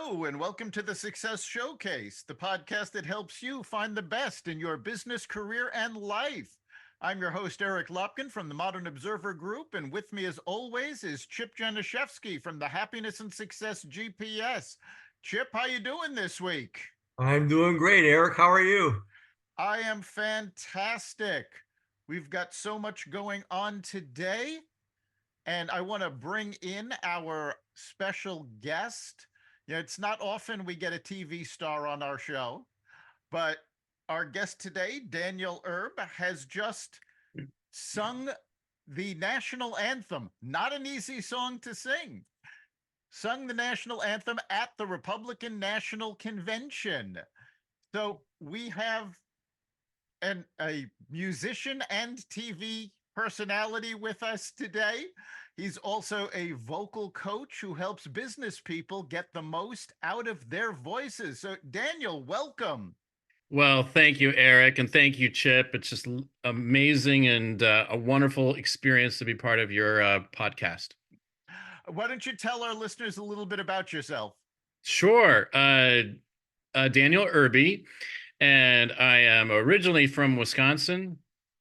Hello, and welcome to the Success Showcase, the podcast that helps you find the best in your business, career, and life. I'm your host, Eric Lopkin from the Modern Observer Group, and with me, as always, is Chip Janiszewski from the Happiness and Success GPS. Chip, how you doing this week? I'm doing great, Eric. How are you? I am fantastic. We've got so much going on today, and I want to bring in our special guest. It's not often we get a TV star on our show, but our guest today, Daniel Erbe, has just sung the national anthem. Not an easy song to sing. Sung the national anthem at the Republican National Convention. So we have a musician and TV personality with us today. He's also a vocal coach who helps business people get the most out of their voices. So, Daniel, welcome. Well, thank you, Eric, and thank you, Chip. It's just amazing and a wonderful experience to be part of your podcast. Why don't you tell our listeners a little bit about yourself? Sure. Daniel Erbe, and I am originally from Wisconsin.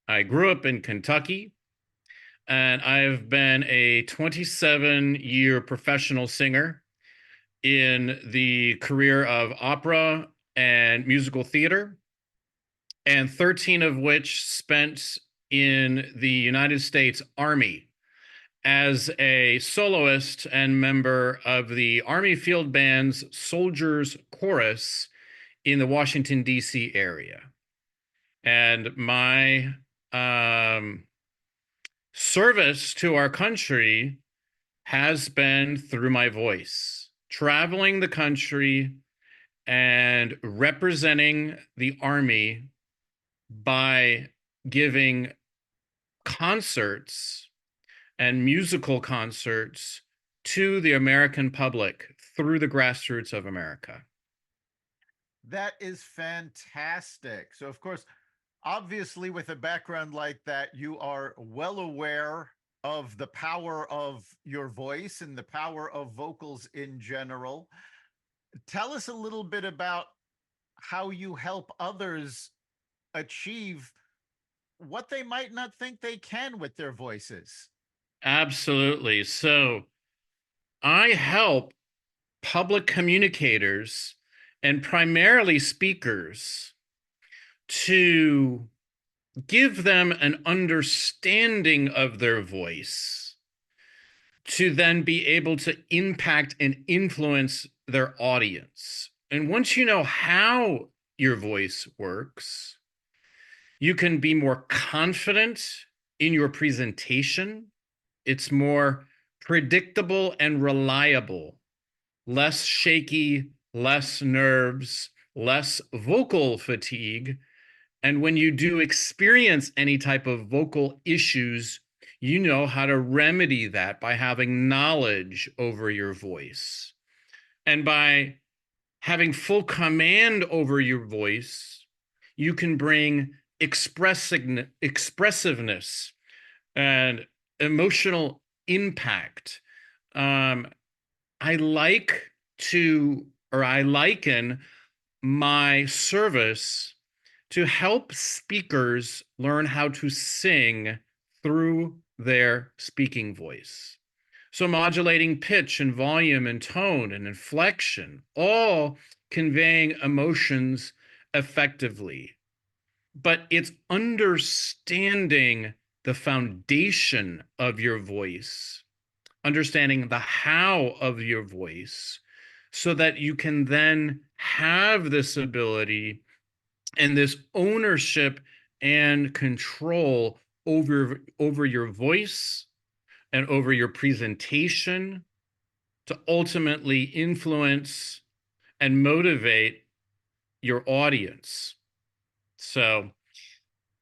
I grew up in Kentucky, and I've been a 27-year professional singer in the career of opera and musical theater, and 13 of which spent in the United States Army as a soloist and member of the Army Field Band's Soldiers Chorus in the Washington, D.C. area. And my service to our country has been through my voice, traveling the country and representing the Army by giving concerts and musical concerts to the American public through the grassroots of America. That is fantastic. So, of course, obviously, with a background like that, you are well aware of the power of your voice and the power of vocals in general. Tell us a little bit about how you help others achieve what they might not think they can with their voices. Absolutely. So I help public communicators and primarily speakers to give them an understanding of their voice, to then be able to impact and influence their audience. And once you know how your voice works, you can be more confident in your presentation. It's more predictable and reliable, less shaky, less nerves, less vocal fatigue. And when you do experience any type of vocal issues, you know how to remedy that by having knowledge over your voice. And by having full command over your voice, you can bring expressiveness and emotional impact. I liken my service to help speakers learn how to sing through their speaking voice. So modulating pitch and volume and tone and inflection, all conveying emotions effectively. But it's understanding the foundation of your voice, understanding the how of your voice, so that you can then have this ability and this ownership and control over your voice and over your presentation to ultimately influence and motivate your audience. So,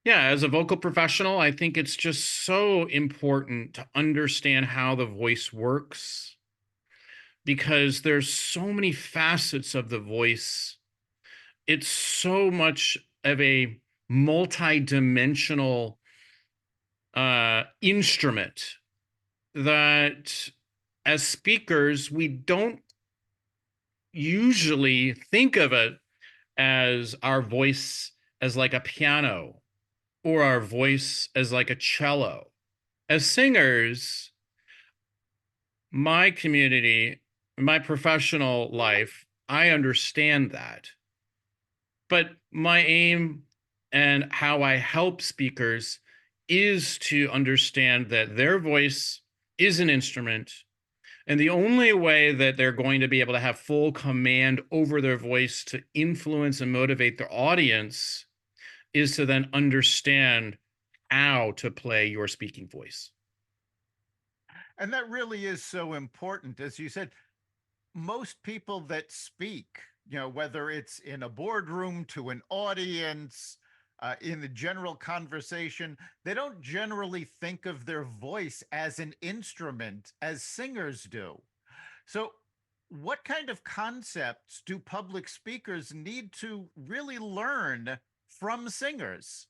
yeah, as a vocal professional, I think it's just so important to understand how the voice works, because there's so many facets of the voice. It's so much of a multi-dimensional instrument that as speakers, we don't usually think of it as our voice as like a piano or our voice as like a cello. As singers, my community, my professional life, I understand that. But my aim and how I help speakers is to understand that their voice is an instrument. And the only way that they're going to be able to have full command over their voice to influence and motivate their audience is to then understand how to play your speaking voice. And that really is so important. As you said, most people that speak, whether it's in a boardroom to an audience, in the general conversation, they don't generally think of their voice as an instrument as singers do. So, what kind of concepts do public speakers need to really learn from singers?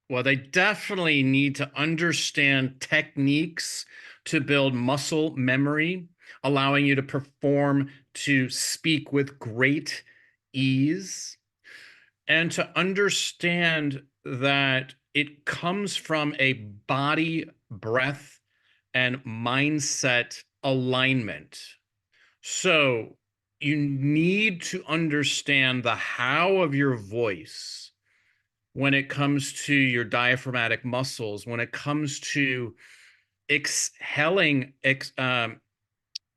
Well, they definitely need to understand techniques to build muscle memory, allowing you to perform to speak with great ease, and to understand that it comes from a body, breath, and mindset alignment. So you need to understand the how of your voice when it comes to your diaphragmatic muscles, when it comes to exhaling,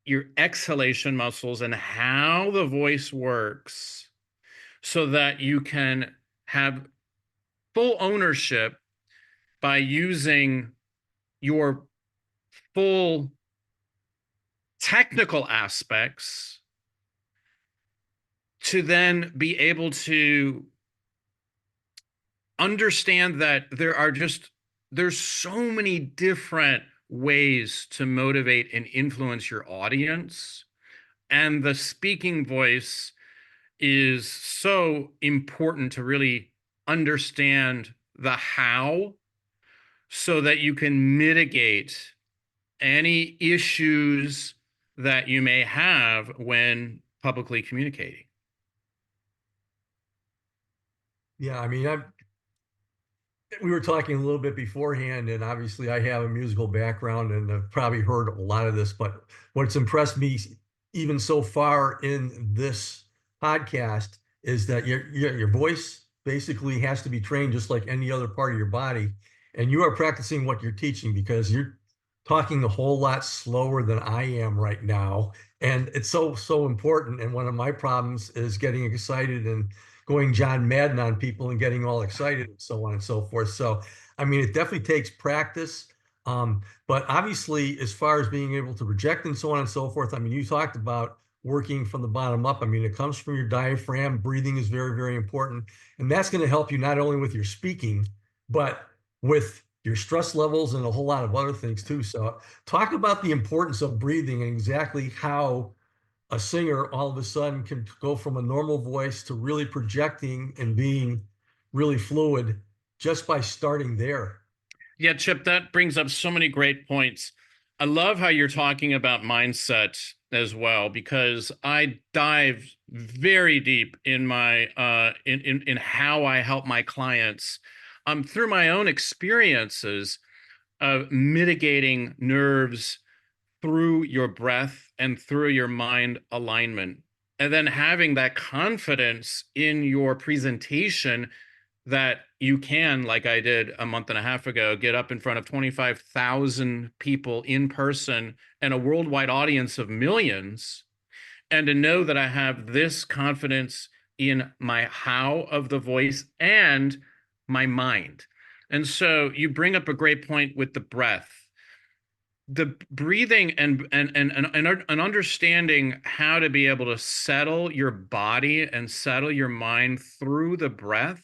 your exhalation muscles, and how the voice works so that you can have full ownership by using your full technical aspects to then be able to understand that there's so many different ways to motivate and influence your audience, and the speaking voice is so important to really understand the how so that you can mitigate any issues that you may have when publicly communicating. Yeah, I mean, we were talking a little bit beforehand, and obviously I have a musical background and I've probably heard a lot of this, but what's impressed me even so far in this podcast is that your voice basically has to be trained just like any other part of your body. And you are practicing what you're teaching because you're talking a whole lot slower than I am right now. And it's so important. And one of my problems is getting excited and going John Madden on people and getting all excited and so on and so forth. So, I mean, it definitely takes practice. But obviously, as far as being able to project and so on and so forth, I mean, you talked about working from the bottom up. I mean, it comes from your diaphragm. Breathing is very, very important. And that's going to help you not only with your speaking, but with your stress levels and a whole lot of other things too. So, talk about the importance of breathing and exactly how a singer all of a sudden can go from a normal voice to really projecting and being really fluid just by starting there. Yeah, Chip, that brings up so many great points. I love how you're talking about mindset as well, because I dive very deep in my in how I help my clients through my own experiences of mitigating nerves through your breath and through your mind alignment. And then having that confidence in your presentation that you can, like I did a month and a half ago, get up in front of 25,000 people in person and a worldwide audience of millions, and to know that I have this confidence in my how of the voice and my mind. And so you bring up a great point with the breath. The breathing and understanding how to be able to settle your body and settle your mind through the breath,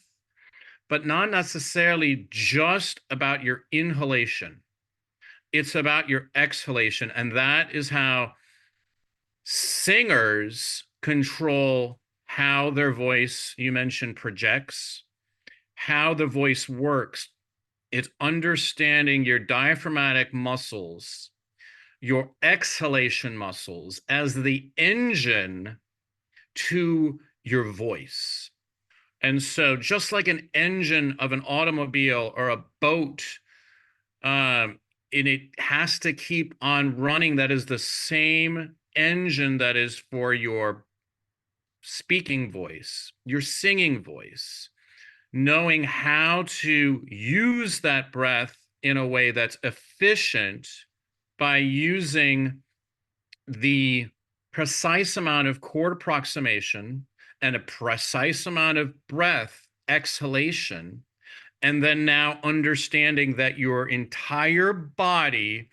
but not necessarily just about your inhalation. It's about your exhalation. And that is how singers control how their voice, you mentioned, projects, how the voice works. It's understanding your diaphragmatic muscles, your exhalation muscles as the engine to your voice. And so just like an engine of an automobile or a boat, and it has to keep on running, that is the same engine that is for your speaking voice, your singing voice, knowing how to use that breath in a way that's efficient by using the precise amount of chord approximation and a precise amount of breath exhalation, and then now understanding that your entire body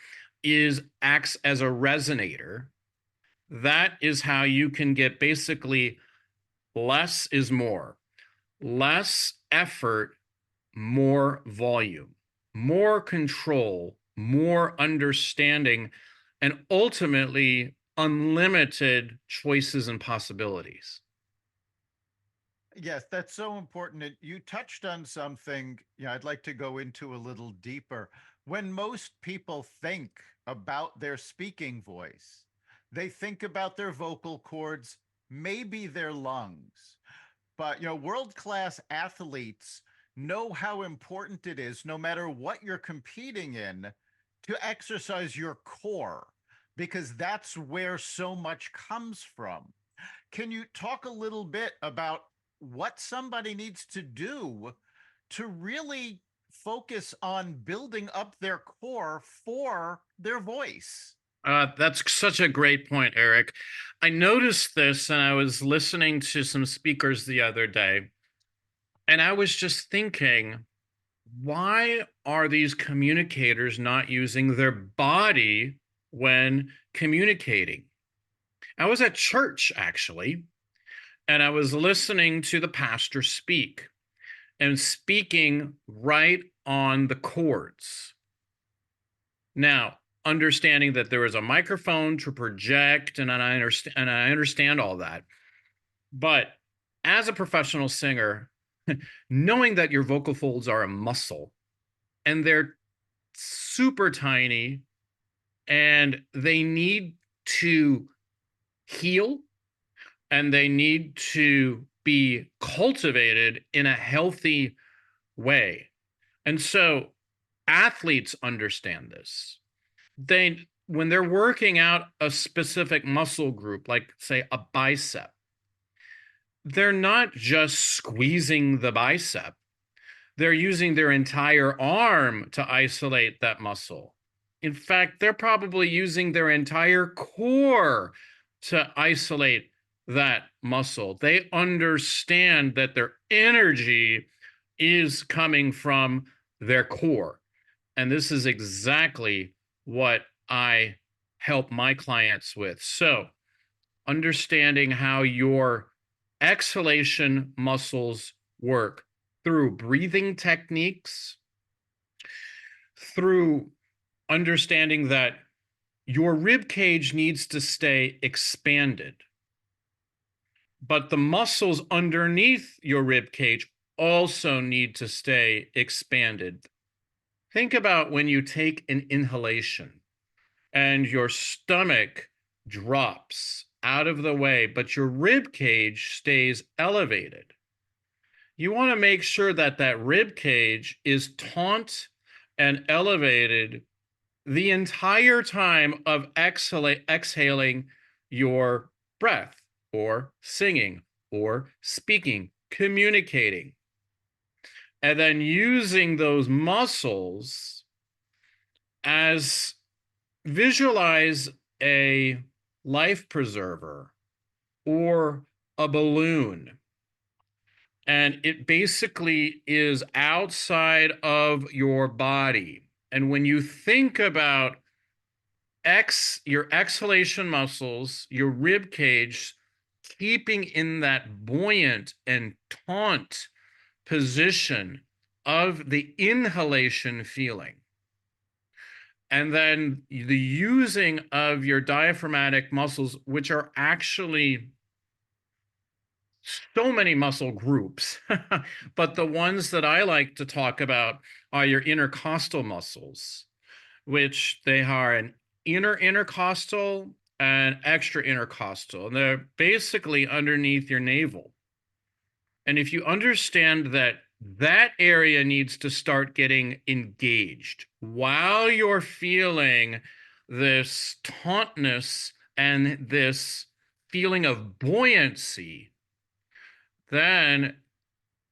acts as a resonator. That is how you can get basically less is more, less effort, more volume, more control, more understanding, and ultimately unlimited choices and possibilities. Yes, that's so important. And you touched on something, I'd like to go into a little deeper. When most people think about their speaking voice, they think about their vocal cords, maybe their lungs. But, world-class athletes know how important it is, no matter what you're competing in, to exercise your core, because that's where so much comes from. Can you talk a little bit about what somebody needs to do to really focus on building up their core for their voice? That's such a great point, Eric. I noticed this and I was listening to some speakers the other day, and I was just thinking, why are these communicators not using their body when communicating? I was at church actually, and I was listening to the pastor speak and speaking right on the chords. Now, understanding that there is a microphone to project, and I understand all that. But as a professional singer, knowing that your vocal folds are a muscle and they're super tiny and they need to heal and they need to be cultivated in a healthy way. And so athletes understand this. When they're working out a specific muscle group, like say a bicep, they're not just squeezing the bicep. They're using their entire arm to isolate that muscle. In fact, they're probably using their entire core to isolate that muscle. They understand that their energy is coming from their core. And this is exactly what I help my clients with. So, understanding how your exhalation muscles work through breathing techniques, through understanding that your rib cage needs to stay expanded, but the muscles underneath your rib cage also need to stay expanded. Think about when you take an inhalation and your stomach drops out of the way, but your rib cage stays elevated. You want to make sure that that rib cage is taut and elevated the entire time of exhaling your breath or singing or speaking, communicating, and then using those muscles as visualize a life preserver or a balloon. And it basically is outside of your body. And when you think about your exhalation muscles, your rib cage, keeping in that buoyant and taut position of the inhalation feeling, and then the using of your diaphragmatic muscles, which are actually so many muscle groups, but the ones that I like to talk about are your intercostal muscles, which they are an inner intercostal and extra intercostal. And they're basically underneath your navel. And if you understand that that area needs to start getting engaged while you're feeling this tautness and this feeling of buoyancy, then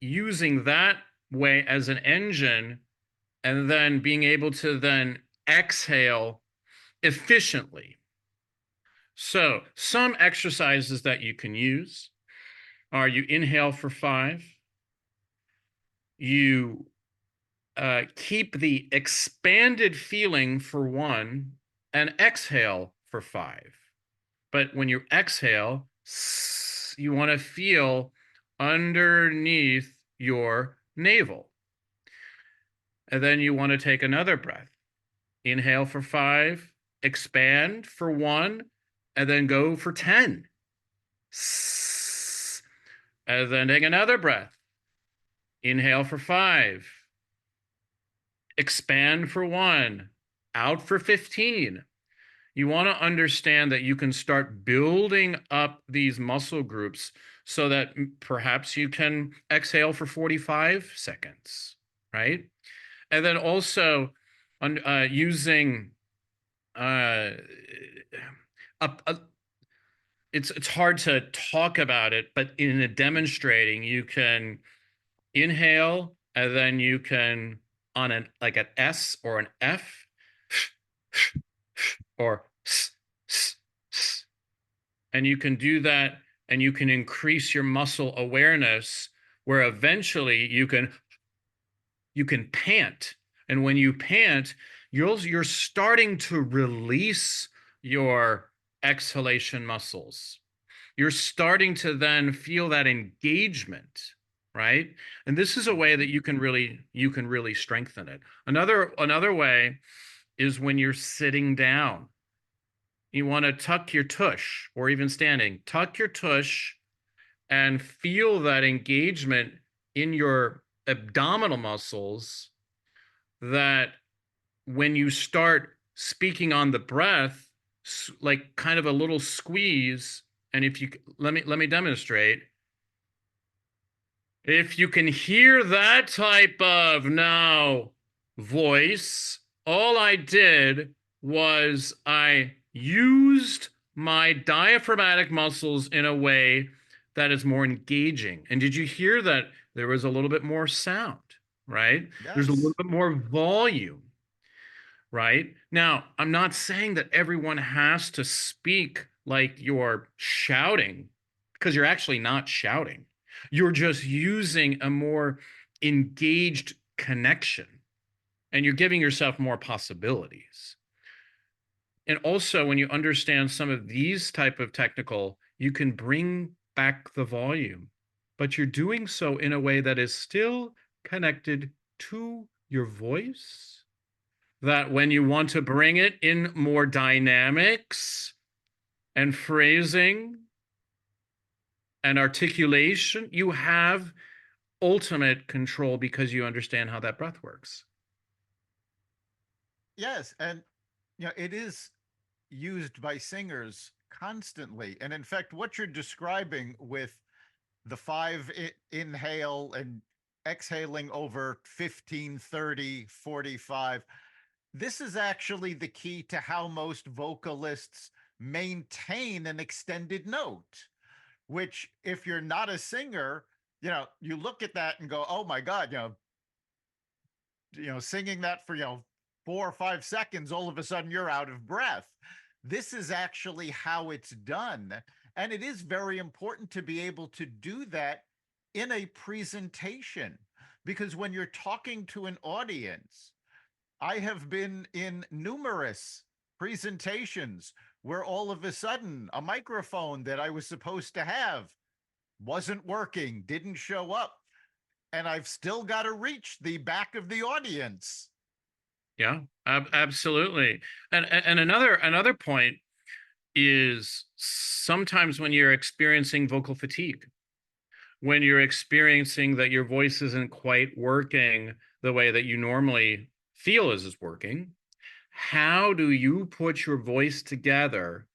using that way as an engine and then being able to then exhale efficiently. So some exercises that you can use are you inhale for 5, you keep the expanded feeling for 1, and exhale for 5. But when you exhale, you want to feel underneath your navel. And then you want to take another breath. Inhale for 5, expand for 1, and then go for 10. And then take another breath. Inhale for 5, expand for 1, out for 15. You want to understand that you can start building up these muscle groups so that perhaps you can exhale for 45 seconds, right? And then also using it's hard to talk about it, but in a demonstrating, you can inhale and then you can on an like an S or an F or and you can do that and you can increase your muscle awareness where eventually you can pant. And when you pant, you're starting to release your exhalation muscles. You're starting to then feel that engagement, right? And this is a way that you can really strengthen it. Another way is when you're sitting down. You want to tuck your tush, or even standing, tuck your tush and feel that engagement in your abdominal muscles, that when you start speaking on the breath, like kind of a little squeeze. And if you let me demonstrate. If you can hear that type of now voice, all I did was I used my diaphragmatic muscles in a way that is more engaging. And did you hear that there was a little bit more sound, right? There's a little Yes. bit more volume, right? Now, I'm not saying that everyone has to speak like you're shouting, because you're actually not shouting. You're just using a more engaged connection, and you're giving yourself more possibilities. And also, when you understand some of these type of technical, you can bring back the volume, but you're doing so in a way that is still connected to your voice, that when you want to bring it in more dynamics and phrasing and articulation, you have ultimate control because you understand how that breath works. Yes, and it is used by singers constantly. And in fact, what you're describing with the 5 inhale and exhaling over 15, 30, 45, this is actually the key to how most vocalists maintain an extended note, which if you're not a singer, you look at that and go, oh my God, singing that for, 4 or 5 seconds, all of a sudden you're out of breath. This is actually how it's done. And it is very important to be able to do that in a presentation, because when you're talking to an audience, I have been in numerous presentations where all of a sudden a microphone that I was supposed to have wasn't working, didn't show up, and I've still got to reach the back of the audience. Yeah, absolutely. And another point is sometimes when you're experiencing vocal fatigue, when you're experiencing that your voice isn't quite working the way that you normally feel is working, how do you put your voice together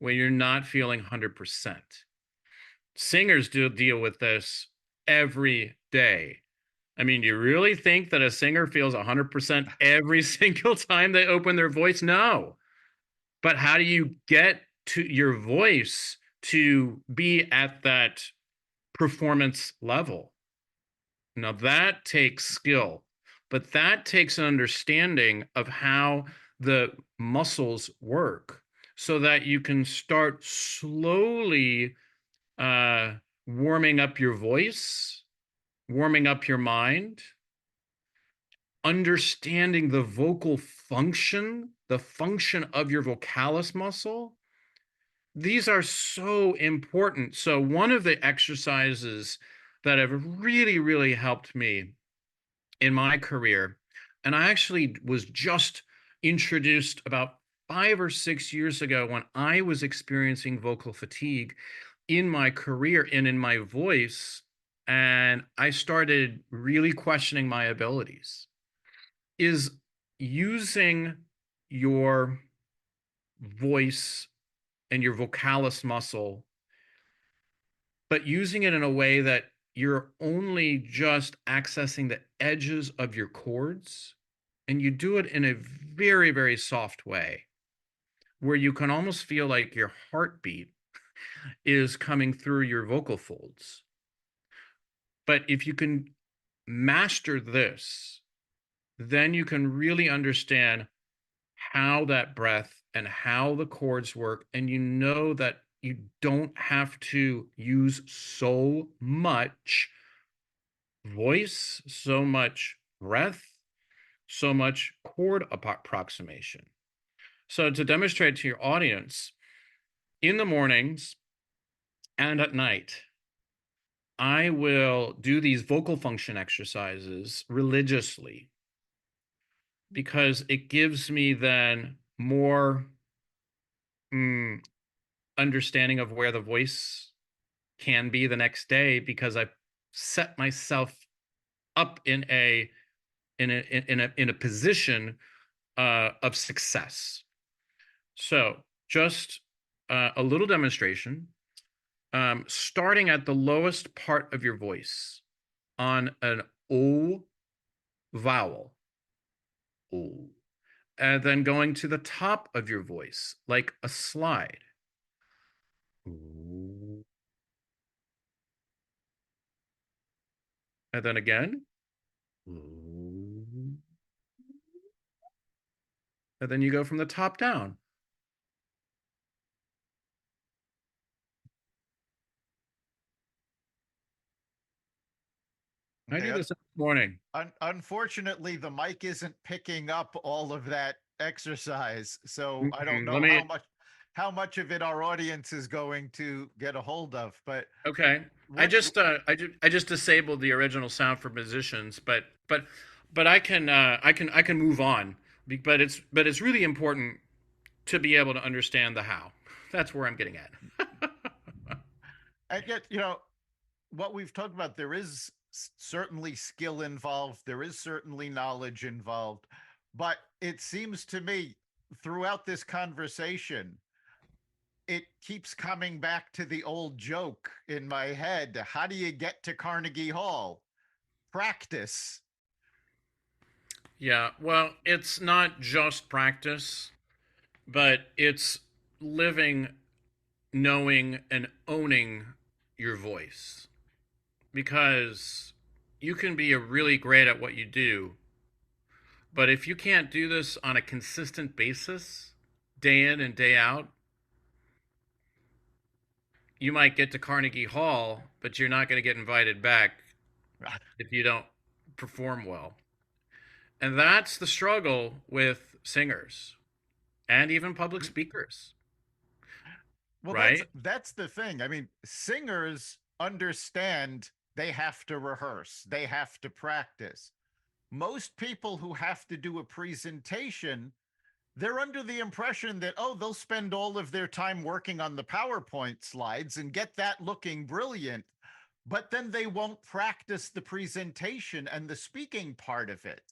when you're not feeling 100%. Singers do deal with this every day. I mean, you really think that a singer feels 100% every single time they open their voice? No. But how do you get to your voice to be at that performance level? Now that takes skill, but that takes an understanding of how the muscles work so that you can start slowly uh, warming up your voice, warming up your mind, understanding the vocal function, the function of your vocalis muscle. These are so important. So, one of the exercises that have really, really helped me in my career, and I actually was just introduced about 5 or 6 years ago when I was experiencing vocal fatigue in my career and in my voice, and I started really questioning my abilities, is using your voice and your vocalis muscle, but using it in a way that you're only just accessing the edges of your chords, and you do it in a very, very soft way where you can almost feel like your heartbeat is coming through your vocal folds. But if you can master this, then you can really understand how that breath and how the chords work. And you know that you don't have to use so much voice, so much breath, so much chord approximation. So, to demonstrate to your audience, in the mornings and at night, I will do these vocal function exercises religiously because it gives me then more mm, understanding of where the voice can be the next day because I've set myself up in a position of success. So just a little demonstration, starting at the lowest part of your voice on an O vowel, O, and then going to the top of your voice like a slide. Ooh. And then again. Ooh. And then you go from the top down. I Okay. did this this morning. Unfortunately, the mic isn't picking up all of that exercise, so I don't Let know me. how much of it our audience is going to get a hold of. But Okay. what I just disabled the original sound for musicians, but I can move on. But it's really important to be able to understand the how. That's where I'm getting at. I get, what we've talked about, there is certainly skill involved, there is certainly knowledge involved, but it seems to me throughout this conversation, it keeps coming back to the old joke in my head. How do you get to Carnegie Hall? Practice. Yeah, well, it's not just practice, but it's living, knowing, and owning your voice. Because you can be really great at what you do, but if you can't do this on a consistent basis, day in and day out, you might get to Carnegie Hall, but you're not going to get invited back if you don't perform well. And that's the struggle with singers and even public speakers, Well, right? that's the thing. I mean, singers understand they have to rehearse, they have to practice. Most people who have to do a presentation, they're under the impression that, oh, they'll spend all of their time working on the PowerPoint slides and get that looking brilliant, but then they won't practice the presentation and the speaking part of it.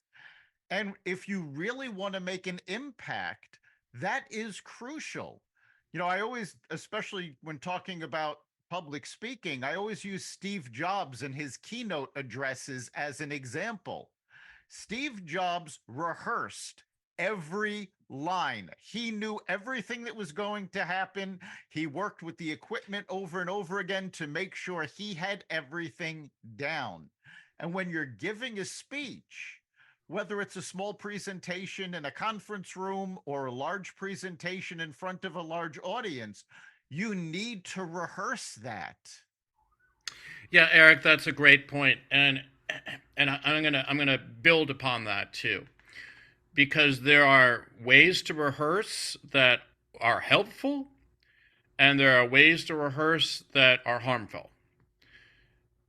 And if you really want to make an impact, that is crucial. I always, especially when talking about public speaking, I always use Steve Jobs and his keynote addresses as an example. Steve Jobs rehearsed every line. He knew everything that was going to happen. He worked with the equipment over and over again to make sure he had everything down. And when you're giving a speech, whether it's a small presentation in a conference room or a large presentation in front of a large audience, you need to rehearse that. Yeah, Eric, that's a great point, and I'm gonna build upon that too, because there are ways to rehearse that are helpful, and there are ways to rehearse that are harmful.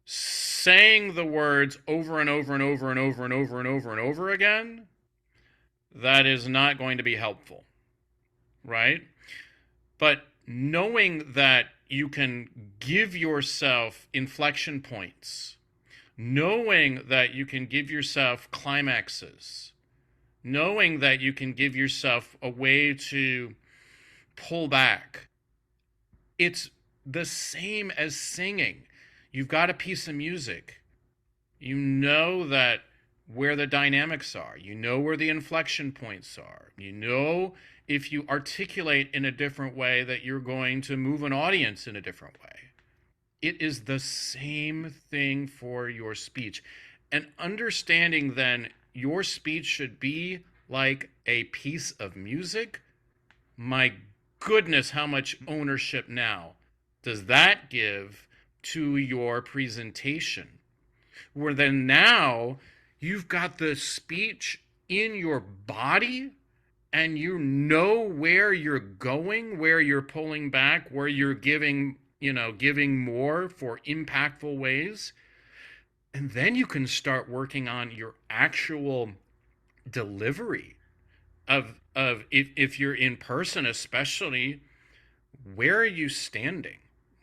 Saying the words over and over and over and over and over and over and over again, that is not going to be helpful, right? But knowing that you can give yourself inflection points, knowing that you can give yourself climaxes, knowing that you can give yourself a way to pull back, it's the same as singing. You've got a piece of music. You know that where the dynamics are. You know where the inflection points are. You know if you articulate in a different way that you're going to move an audience in a different way. It is the same thing for your speech. And understanding then your speech should be like a piece of music. My goodness, how much ownership now does that give to your presentation? Where then now you've got the speech in your body and you know where you're going, where you're pulling back, where you're giving more for impactful ways. And then you can start working on your actual delivery of if you're in person, especially, where are you standing?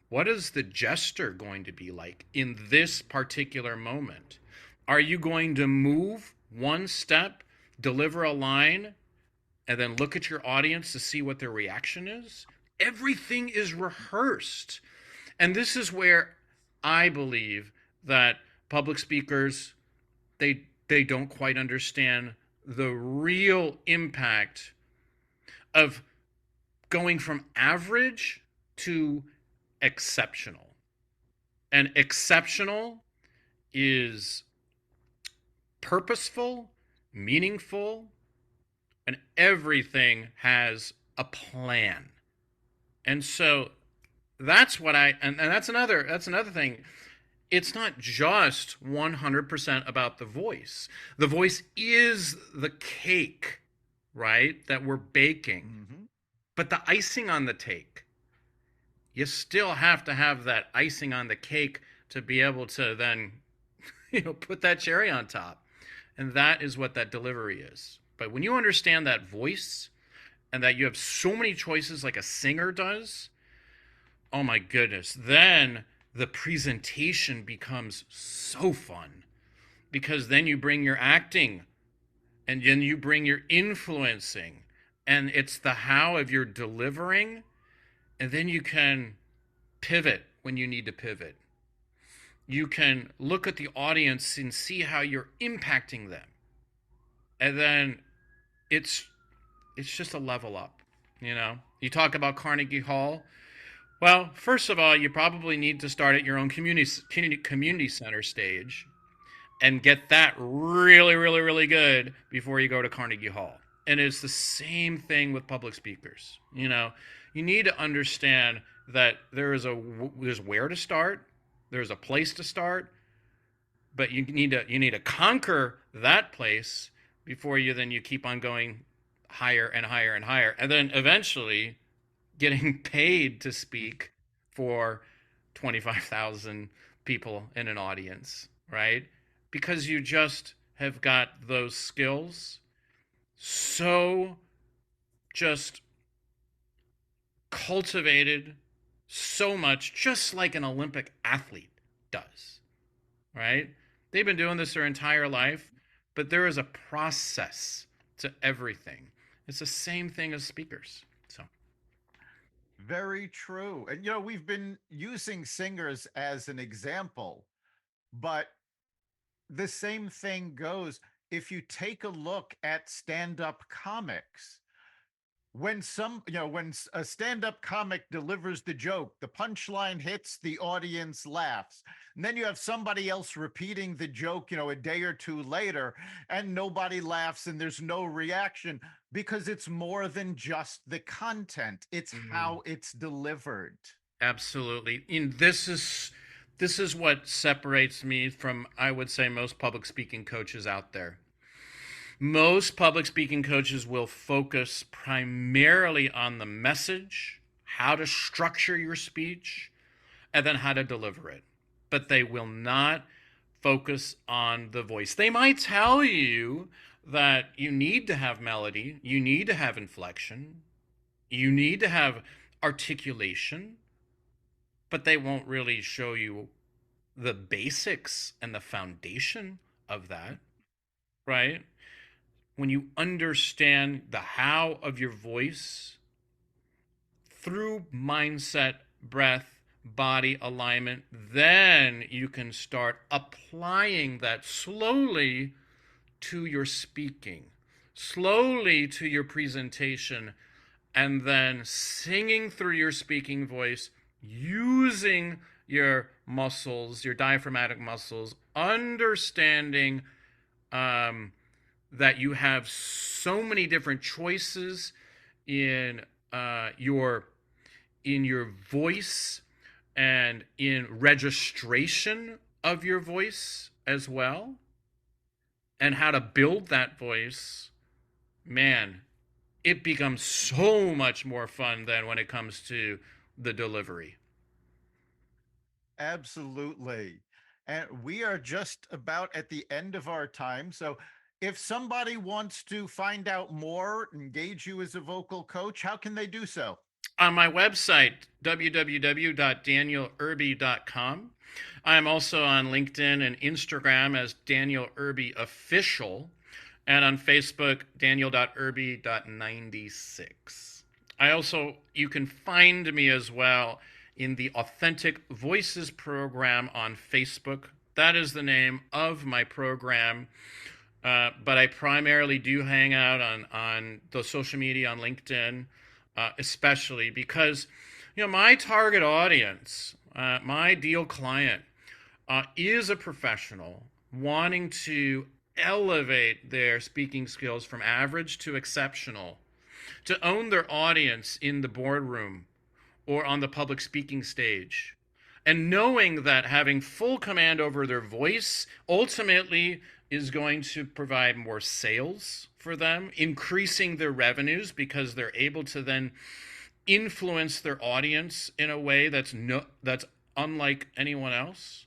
What is the gesture going to be like in this particular moment? Are you going to move one step, deliver a line, and then look at your audience to see what their reaction is? Everything is rehearsed. And this is where I believe that public speakers, they don't quite understand the real impact of going from average to exceptional. And exceptional is purposeful, meaningful, and everything has a plan. And so that's what and that's another thing. It's not just 100% about the voice. The voice is the cake, right, that we're baking. Mm-hmm. But the icing on the cake, you still have to have that icing on the cake to be able to then, put that cherry on top. And that is what that delivery is. But when you understand that voice and that you have so many choices like a singer does, oh my goodness, then the presentation becomes so fun, because then you bring your acting and then you bring your influencing, and it's the how of your delivering, and then you can pivot when you need to pivot. You can look at the audience and see how you're impacting them, and then it's just a level up. You talk about Carnegie Hall. Well, first of all, you probably need to start at your own community center stage and get that really, really, really good before you go to Carnegie Hall. And it's the same thing with public speakers. You need to understand that there's where to start, there's a place to start, but you need to conquer that place before you keep on going higher and higher and higher, and then eventually getting paid to speak for 25,000 people in an audience, right? Because you just have got those skills so just cultivated so much, just like an Olympic athlete does, right? They've been doing this their entire life, but there is a process to everything. It's the same thing as speakers. So Very true. And we've been using singers as an example, but the same thing goes if you take a look at stand-up comics. When a stand-up comic delivers the joke, the punchline hits, the audience laughs. And then you have somebody else repeating the joke, a day or two later, and nobody laughs and there's no reaction because it's more than just the content. It's Mm, how it's delivered. absolutely. And this is what separates me from, I would say, most public speaking coaches out there. Most public speaking coaches will focus primarily on the message, how to structure your speech, and then how to deliver it. But they will not focus on the voice. They might tell you that you need to have melody, you need to have inflection, you need to have articulation, but they won't really show you the basics and the foundation of that, right? When you understand the how of your voice through mindset, breath, body alignment, then you can start applying that slowly to your speaking, slowly to your presentation, and then singing through your speaking voice, using your muscles, your diaphragmatic muscles, understanding that you have so many different choices in your voice and in registration of your voice as well, and how to build that voice. Man, it becomes so much more fun than when it comes to the delivery. Absolutely. And we are just about at the end of our time. So if somebody wants to find out more, engage you as a vocal coach, how can they do so? On my website, www.danielerbe.com. I'm also on LinkedIn and Instagram as Daniel Erbe Official, and on Facebook, daniel.erbe.96. You can find me as well in the Authentic Voices program on Facebook. That is the name of my program. But I primarily do hang out on the social media, on LinkedIn, especially because, my target audience, my ideal client, is a professional wanting to elevate their speaking skills from average to exceptional, to own their audience in the boardroom or on the public speaking stage. And knowing that having full command over their voice ultimately is going to provide more sales for them, increasing their revenues because they're able to then influence their audience in a way that's unlike anyone else.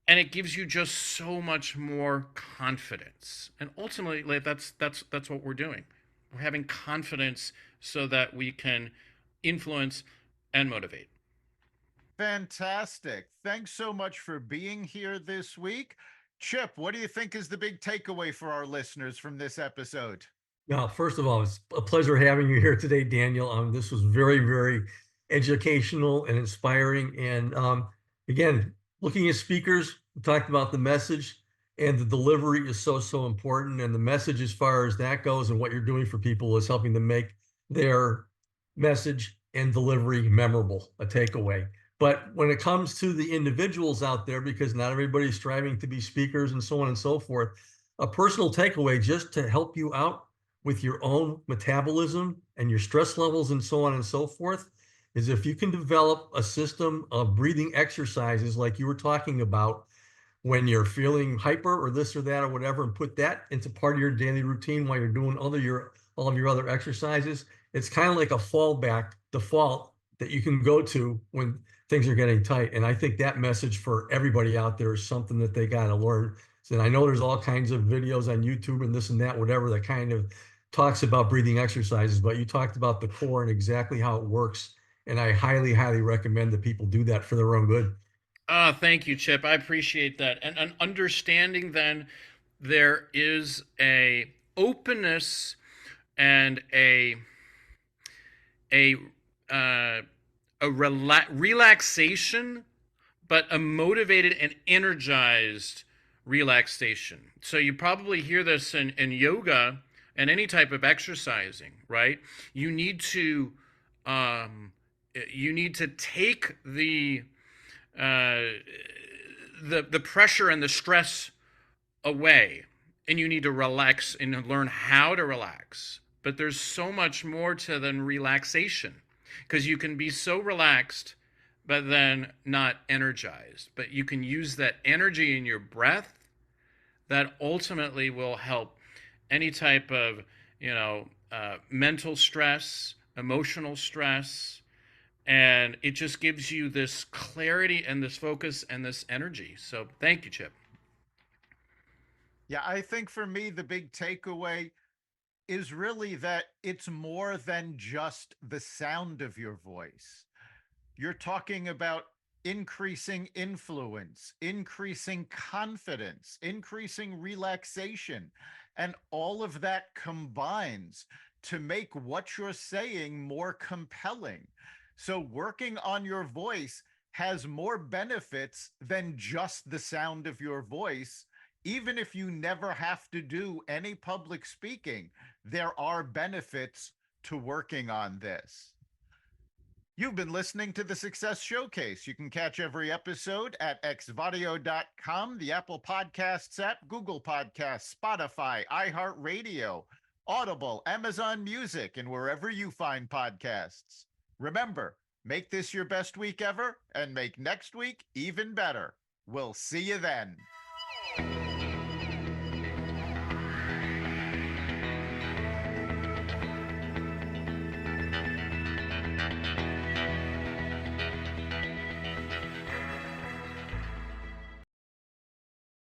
And it gives you just so much more confidence. And ultimately, like, that's what we're doing. We're having confidence so that we can influence and motivate. Fantastic. Thanks so much for being here this week. Chip, what do you think is the big takeaway for our listeners from this episode? Now, first of all, it's a pleasure having you here today, Daniel. This was very, very educational and inspiring. And again, looking at speakers, we talked about the message, and the delivery is so, so important. And the message, as far as that goes, and what you're doing for people is helping them make their message and delivery memorable, a takeaway. But when it comes to the individuals out there, because not everybody's striving to be speakers and so on and so forth, a personal takeaway just to help you out with your own metabolism and your stress levels and so on and so forth is if you can develop a system of breathing exercises like you were talking about when you're feeling hyper or this or that or whatever, and put that into part of your daily routine while you're doing all of your other exercises. It's kind of like a fallback default that you can go to when things are getting tight. And I think that message for everybody out there is something that they got to learn. And I know there's all kinds of videos on YouTube and this and that, whatever, that kind of talks about breathing exercises, but you talked about the core and exactly how it works. And I highly, highly recommend that people do that for their own good. Thank you, Chip. I appreciate that. And an understanding then there is a openness and a uh, a relaxation, but a motivated and energized relaxation. So you probably hear this in yoga and any type of exercising, right? You need to um, take uh, the pressure and the stress away, and you need to relax and learn how to relax. But there's so much more to than relaxation, because you can be so relaxed but then not energized. But you can use that energy in your breath that ultimately will help any type of, mental stress, emotional stress, and it just gives you this clarity and this focus and this energy. So thank you, Chip. Yeah, I think for me, the big takeaway is really that it's more than just the sound of your voice. You're talking about increasing influence, increasing confidence, increasing relaxation. And all of that combines to make what you're saying more compelling. So, working on your voice has more benefits than just the sound of your voice. Even if you never have to do any public speaking, there are benefits to working on this. You've been listening to the Success Showcase. You can catch every episode at xvadio.com, the Apple Podcasts app, Google Podcasts, Spotify, iHeartRadio, Audible, Amazon Music, and wherever you find podcasts. Remember, make this your best week ever and make next week even better. We'll see you then.